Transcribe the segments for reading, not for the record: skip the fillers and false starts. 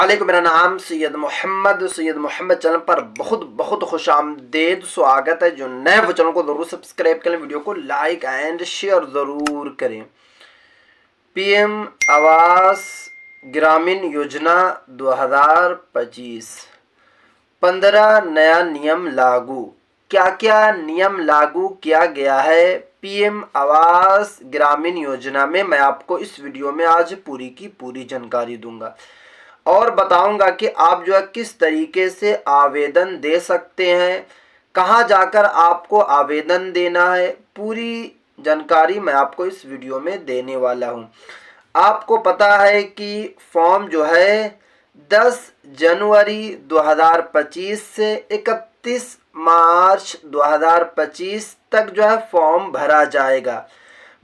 वालेकुम, मेरा नाम सैयद मोहम्मद चैनल पर बहुत बहुत खुश आमदेद स्वागत है। जो नए वो चैनल को ज़रूर सब्सक्राइब करें, वीडियो को लाइक एंड शेयर ज़रूर करें। पीएम आवास ग्रामीण योजना 2025 15 नया नियम लागू। क्या क्या नियम लागू किया गया है पीएम आवास ग्रामीण योजना में, मैं आपको इस वीडियो में आज पूरी की पूरी जानकारी दूंगा और बताऊंगा कि आप जो है किस तरीके से आवेदन दे सकते हैं, कहां जाकर आपको आवेदन देना है। पूरी जानकारी मैं आपको इस वीडियो में देने वाला हूं। आपको पता है कि फॉर्म जो है 10 जनवरी 2025 से 31 मार्च 2025 तक जो है फॉर्म भरा जाएगा।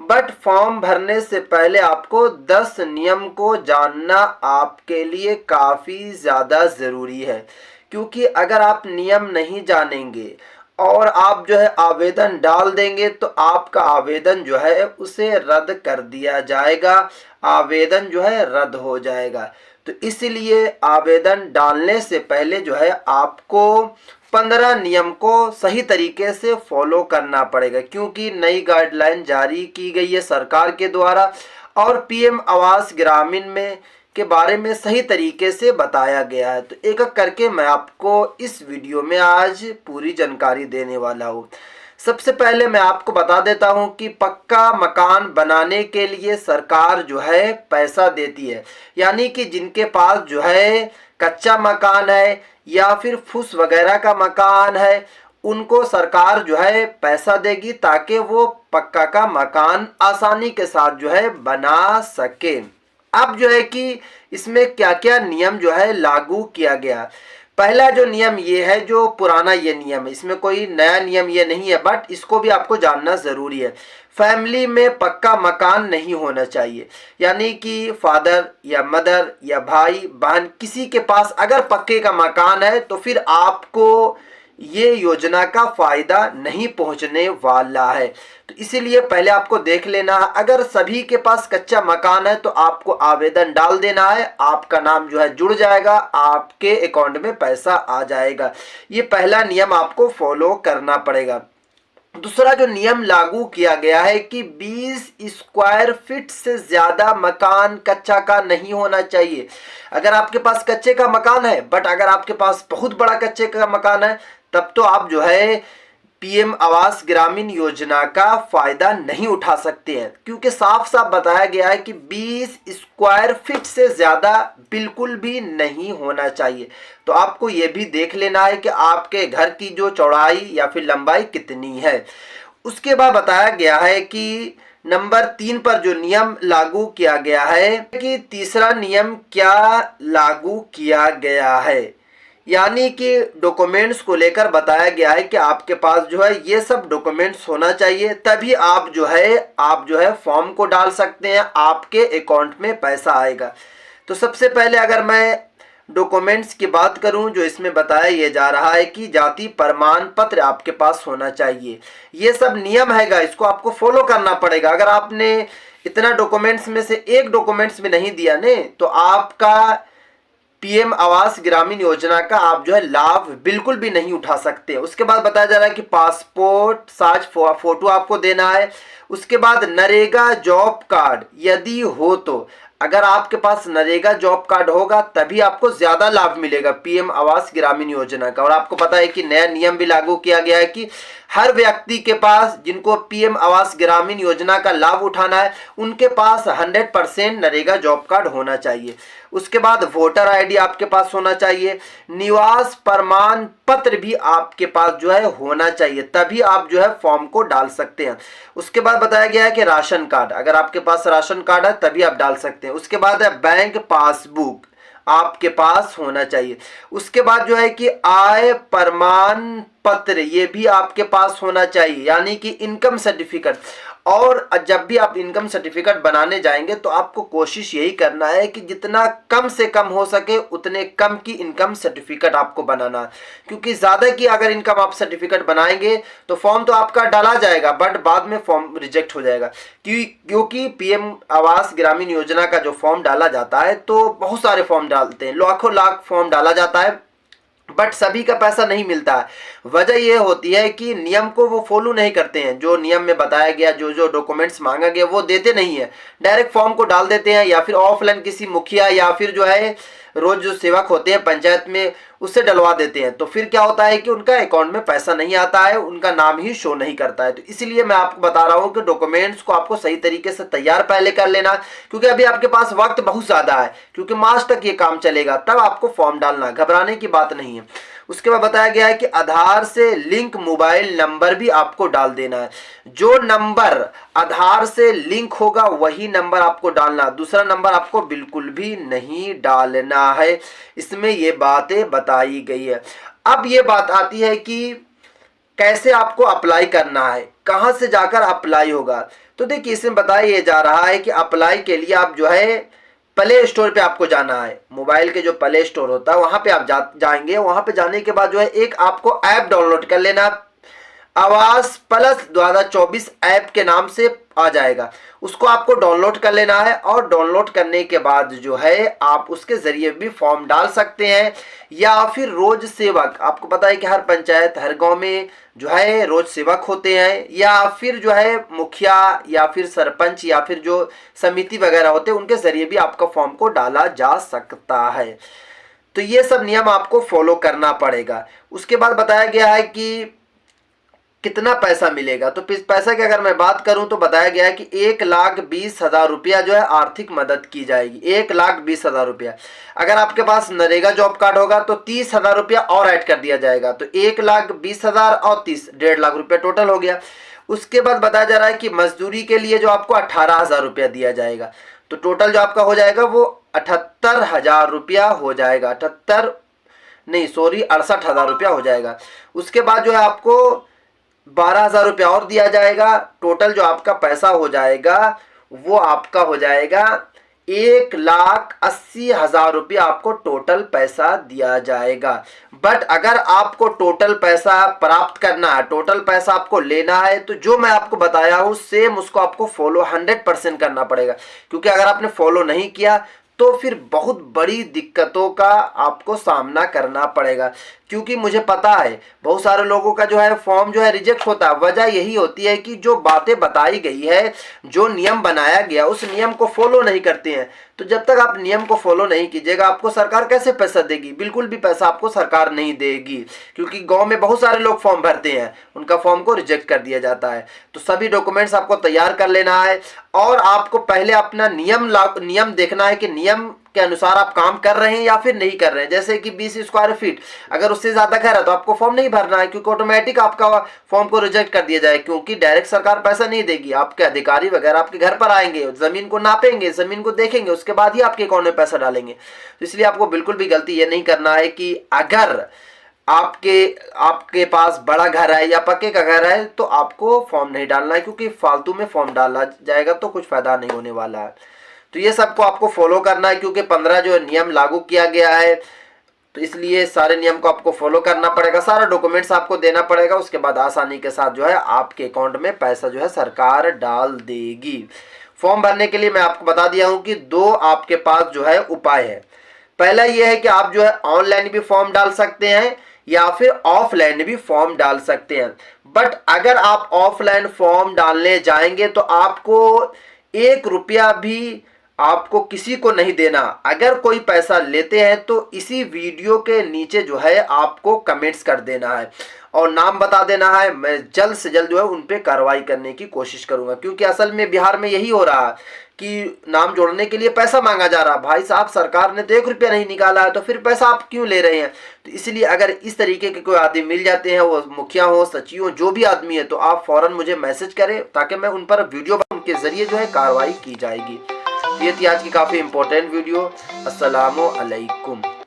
बट फॉर्म भरने से पहले आपको 10 नियम को जानना आपके लिए काफ़ी ज़्यादा ज़रूरी है, क्योंकि अगर आप नियम नहीं जानेंगे और आप जो है आवेदन डाल देंगे तो आपका आवेदन जो है उसे रद्द कर दिया जाएगा, आवेदन जो है रद्द हो जाएगा। तो इसलिए आवेदन डालने से पहले जो है आपको 15 नियम को सही तरीके से फॉलो करना पड़ेगा, क्योंकि नई गाइडलाइन जारी की गई है सरकार के द्वारा और पीएम आवास ग्रामीण में के बारे में सही तरीके से बताया गया है। तो एक एक करके मैं आपको इस वीडियो में आज पूरी जानकारी देने वाला हूँ। सबसे पहले मैं आपको बता देता हूं कि पक्का मकान बनाने के लिए सरकार जो है पैसा देती है, यानी कि जिनके पास जो है कच्चा मकान है या फिर फूस वगैरह का मकान है, उनको सरकार जो है पैसा देगी ताकि वो पक्का का मकान आसानी के साथ जो है बना सके। अब जो है कि इसमें क्या क्या नियम जो है लागू किया गया। पहला जो नियम ये है, जो पुराना ये नियम है, इसमें कोई नया नियम ये नहीं है, बट इसको भी आपको जानना ज़रूरी है। फैमिली में पक्का मकान नहीं होना चाहिए, यानी कि फादर या मदर या भाई बहन किसी के पास अगर पक्के का मकान है तो फिर आपको ये योजना का फायदा नहीं पहुंचने वाला है। तो इसीलिए पहले आपको देख लेना है। अगर सभी के पास कच्चा मकान है तो आपको आवेदन डाल देना है, आपका नाम जो है जुड़ जाएगा, आपके अकाउंट में पैसा आ जाएगा। ये पहला नियम आपको फॉलो करना पड़ेगा। दूसरा जो नियम लागू किया गया है कि 20 स्क्वायर फीट से ज्यादा मकान कच्चा का नहीं होना चाहिए। अगर आपके पास कच्चे का मकान है, बट अगर आपके पास बहुत बड़ा कच्चे का मकान है, तब तो आप जो है पीएम आवास ग्रामीण योजना का फायदा नहीं उठा सकते हैं, क्योंकि साफ साफ बताया गया है कि 20 स्क्वायर फीट से ज्यादा बिल्कुल भी नहीं होना चाहिए। तो आपको यह भी देख लेना है कि आपके घर की जो चौड़ाई या फिर लंबाई कितनी है। उसके बाद बताया गया है कि नंबर 3 पर जो नियम लागू किया गया है कि तीसरा नियम क्या लागू किया गया है, यानी कि डॉक्यूमेंट्स को लेकर बताया गया है कि आपके पास जो है ये सब डॉक्यूमेंट्स होना चाहिए, तभी आप जो है फॉर्म को डाल सकते हैं, आपके अकाउंट में पैसा आएगा। तो सबसे पहले अगर मैं डॉक्यूमेंट्स की बात करूं, जो इसमें बताया ये जा रहा है कि जाति प्रमाण पत्र आपके पास होना चाहिए। ये सब नियम हैगा, इसको आपको फॉलो करना पड़ेगा। अगर आपने इतना डॉक्यूमेंट्स में से एक डॉक्यूमेंट्स भी नहीं दिया ने, तो आपका पीएम आवास ग्रामीण योजना का आप जो है लाभ बिल्कुल भी नहीं उठा सकते। उसके बाद बताया जा रहा है कि पासपोर्ट साइज फोटो आपको देना है। उसके बाद नरेगा जॉब कार्ड यदि हो तो, अगर आपके पास नरेगा जॉब कार्ड होगा तभी आपको ज्यादा लाभ मिलेगा पीएम आवास ग्रामीण योजना का। और आपको पता है कि नया नियम भी लागू किया गया है कि हर व्यक्ति के पास जिनको पीएम आवास ग्रामीण योजना का लाभ उठाना है, उनके पास 100% नरेगा जॉब कार्ड होना चाहिए। उसके बाद वोटर आईडी आपके पास होना चाहिए, निवास प्रमाण पत्र भी आपके पास जो है होना चाहिए, तभी आप जो है फॉर्म को डाल सकते हैं। उसके बाद बताया गया है कि राशन कार्ड, अगर आपके पास राशन कार्ड है तभी आप डाल सकते हैं। उसके बाद है बैंक पासबुक आपके पास होना चाहिए। उसके बाद जो है कि आय प्रमाण पत्र ये भी आपके पास होना चाहिए, यानी कि इनकम सर्टिफिकेट। और जब भी आप इनकम सर्टिफिकेट बनाने जाएंगे तो आपको कोशिश यही करना है कि जितना कम से कम हो सके उतने कम की इनकम सर्टिफिकेट आपको बनाना है, क्योंकि ज़्यादा की अगर इनकम आप सर्टिफिकेट बनाएंगे तो फॉर्म तो आपका डाला जाएगा बट बाद में फॉर्म रिजेक्ट हो जाएगा। क्योंकि पीएम आवास ग्रामीण योजना का जो फॉर्म डाला जाता है तो बहुत सारे फॉर्म डालते हैं, लाखों लाख फॉर्म डाला जाता है बट सभी का पैसा नहीं मिलता है। वजह यह होती है कि नियम को वो फॉलो नहीं करते हैं, जो नियम में बताया गया जो जो डॉक्यूमेंट्स मांगा गया वो देते नहीं है, डायरेक्ट फॉर्म को डाल देते हैं या फिर ऑफलाइन किसी मुखिया या फिर जो है रोज जो सेवक होते हैं पंचायत में उससे डलवा देते हैं। तो फिर क्या होता है कि उनका अकाउंट में पैसा नहीं आता है, उनका नाम ही शो नहीं करता है। तो इसलिए मैं आपको बता रहा हूं कि डॉक्यूमेंट्स को आपको सही तरीके से तैयार पहले कर लेना, क्योंकि अभी आपके पास वक्त बहुत ज़्यादा है, क्योंकि मार्च तक ये काम चलेगा, तब आपको फॉर्म डालना, घबराने की बात नहीं है। उसके बाद बताया गया है कि आधार से लिंक मोबाइल नंबर भी आपको डाल देना है। जो नंबर आधार से लिंक होगा वही नंबर आपको डालना, दूसरा नंबर आपको बिल्कुल भी नहीं डालना है। इसमें ये बातें बताई गई है। अब ये बात आती है कि कैसे आपको अप्लाई करना है, कहां से जाकर अप्लाई होगा। तो देखिए इसमें बताया जा रहा है कि अप्लाई के लिए आप जो है प्ले स्टोर पे आपको जाना है, मोबाइल के जो प्ले स्टोर होता है वहां पे आप जाएंगे। वहां पे जाने के बाद जो है एक आपको ऐप डाउनलोड कर लेना, आवास प्लस 2024 ऐप के नाम से आ जाएगा, उसको आपको डाउनलोड कर लेना है। और डाउनलोड करने के बाद जो है आप उसके जरिए भी फॉर्म डाल सकते हैं, या फिर रोज सेवक, आपको पता है कि हर पंचायत हर गांव में जो है रोज सेवक होते हैं, या फिर जो है मुखिया या फिर सरपंच या फिर जो समिति वगैरह होते हैं उनके जरिए भी आपका फॉर्म को डाला जा सकता है। तो ये सब नियम आपको फॉलो करना पड़ेगा। उसके बाद बताया गया है कि कितना पैसा मिलेगा। तो पैसा की अगर मैं बात करूं तो बताया गया है कि 1,20,000 रुपया जो है आर्थिक मदद की जाएगी, 1,20,000 रुपया। अगर आपके पास नरेगा जॉब कार्ड होगा तो 30,000 रुपया और ऐड कर दिया जाएगा, तो 1,20,000 और 30, 1.5 लाख रुपया टोटल हो गया। उसके बाद बताया जा रहा है कि मजदूरी के लिए जो आपको 18,000 रुपया दिया जाएगा, तो टोटल जो आपका हो जाएगा वो 78,000 रुपया हो जाएगा, 68,000 रुपया हो जाएगा। उसके बाद जो है आपको 12,000 रुपया और दिया जाएगा, टोटल जो आपका पैसा हो जाएगा वो आपका हो जाएगा 1,80,000 रुपया आपको टोटल पैसा दिया जाएगा। बट अगर आपको टोटल पैसा प्राप्त करना है, टोटल पैसा आपको लेना है, तो जो मैं आपको बताया हूं सेम उसको आपको फॉलो 100% करना पड़ेगा, क्योंकि अगर आपने फॉलो नहीं किया तो फिर बहुत बड़ी दिक्कतों का आपको सामना करना पड़ेगा। क्योंकि मुझे पता है बहुत सारे लोगों का जो है फॉर्म जो है रिजेक्ट होता है, वजह यही होती है कि जो बातें बताई गई है, जो नियम बनाया गया उस नियम को फॉलो नहीं करते हैं। तो जब तक आप नियम को फॉलो नहीं कीजिएगा आपको सरकार कैसे पैसा देगी, बिल्कुल भी पैसा आपको सरकार नहीं देगी, क्योंकि गांव में बहुत सारे लोग फॉर्म भरते हैं, उनका फॉर्म को रिजेक्ट कर दिया जाता है। तो सभी डॉक्यूमेंट्स आपको तैयार कर लेना है, और आपको पहले अपना नियम देखना है कि नियम के अनुसार आप काम कर रहे हैं या फिर नहीं कर रहे हैं। जैसे कि 20 स्क्वायर फीट, अगर उससे ज्यादा घर है तो आपको फॉर्म नहीं भरना है, क्योंकि ऑटोमेटिक आपका फॉर्म को रिजेक्ट कर दिया जाए, क्योंकि डायरेक्ट सरकार पैसा नहीं देगी। आपके अधिकारी वगैरह आपके घर पर आएंगे, जमीन को नापेंगे, जमीन को देखेंगे, उसके बाद ही आपके अकाउंट में पैसा डालेंगे। तो इसलिए आपको बिल्कुल भी गलती ये नहीं करना है कि अगर आपके पास बड़ा घर है या पक्के का घर है तो आपको फॉर्म नहीं डालना है, क्योंकि फालतू में फॉर्म डाला जाएगा तो कुछ फायदा नहीं होने वाला है। तो ये सबको आपको फॉलो करना है, क्योंकि 15 जो नियम लागू किया गया है, तो इसलिए सारे नियम को आपको फॉलो करना पड़ेगा, सारा डॉक्यूमेंट्स आपको देना पड़ेगा। उसके बाद आसानी के साथ जो है आपके अकाउंट में पैसा जो है सरकार डाल देगी। फॉर्म भरने के लिए मैं आपको बता दिया हूं कि 2 आपके पास जो है उपाय है। पहला ये है कि आप जो है ऑनलाइन भी फॉर्म डाल सकते हैं या फिर ऑफलाइन भी फॉर्म डाल सकते हैं। बट अगर आप ऑफलाइन फॉर्म डालने जाएंगे तो आपको 1 रुपया भी आपको किसी को नहीं देना। अगर कोई पैसा लेते हैं तो इसी वीडियो के नीचे जो है आपको कमेंट्स कर देना है और नाम बता देना है। मैं जल्द से जल्द जो है उन पे कार्रवाई करने की कोशिश करूंगा, क्योंकि असल में बिहार में यही हो रहा है कि नाम जोड़ने के लिए पैसा मांगा जा रहा है। भाई साहब, सरकार ने तो 1 रुपया नहीं निकाला है, तो फिर पैसा आप क्यों ले रहे हैं? तो इसलिए अगर इस तरीके के कोई आदमी मिल जाते हैं, वो मुखिया हो, सचिव हो, जो भी आदमी है, तो आप फौरन मुझे मैसेज करें ताकि मैं उन पर वीडियो उनके जरिए जो है कार्रवाई की जाएगी। ये थी आज की काफ़ी इंपॉर्टेंट वीडियो। अस्सलामु अलैकुम।